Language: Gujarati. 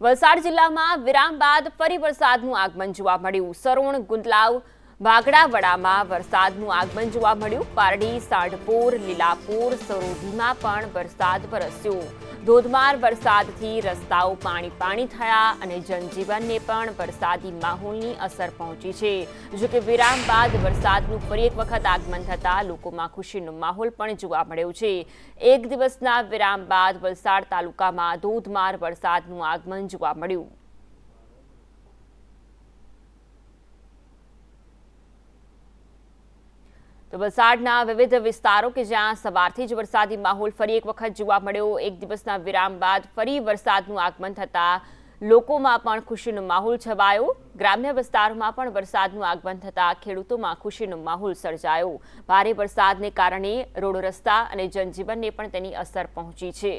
વલસાડ જિલ્લામાં વિરામ બાદ ફરી વરસાદનું આગમન જોવા મળ્યું। સરોણ, ગુંદલાવ, ભાગડાવડામાં વરસાદનું આગમન જોવા મળ્યું। પારડી, સાંઢપુર, લીલાપુર, સરોદીમાં પણ વરસાદ વરસ્યો। ધોધમાર વરસાદથી રસ્તાઓ પાણી થયા અને જનજીવનને પણ વરસાદી માહોલની અસર પહોંચી છે। જો કે વિરામ બાદ વરસાદનું ફરી એક વખત આગમન થતાં લોકોમાં ખુશીનો માહોલ પણ જોવા મળ્યો છે। એક દિવસના વિરામ બાદ વલસાડ તાલુકામાં ધોધમાર વરસાદનું આગમન જોવા મળ્યું। તો વલસાડના વિવિધ વિસ્તારો કે જ્યાં સવારથી જ વરસાદી માહોલ ફરી એક વખત જોવા મળ્યો। એક દિવસના વિરામ બાદ ફરી વરસાદનું આગમન થતાં લોકોમાં પણ ખુશીનો માહોલ છવાયો। ગ્રામ્ય વિસ્તારોમાં પણ વરસાદનું આગમન થતાં ખેડૂતોમાં ખુશીનો માહોલ સર્જાયો। ભારે વરસાદને કારણે રોડ રસ્તા અને જનજીવનને પણ તેની અસર પહોંચી છે।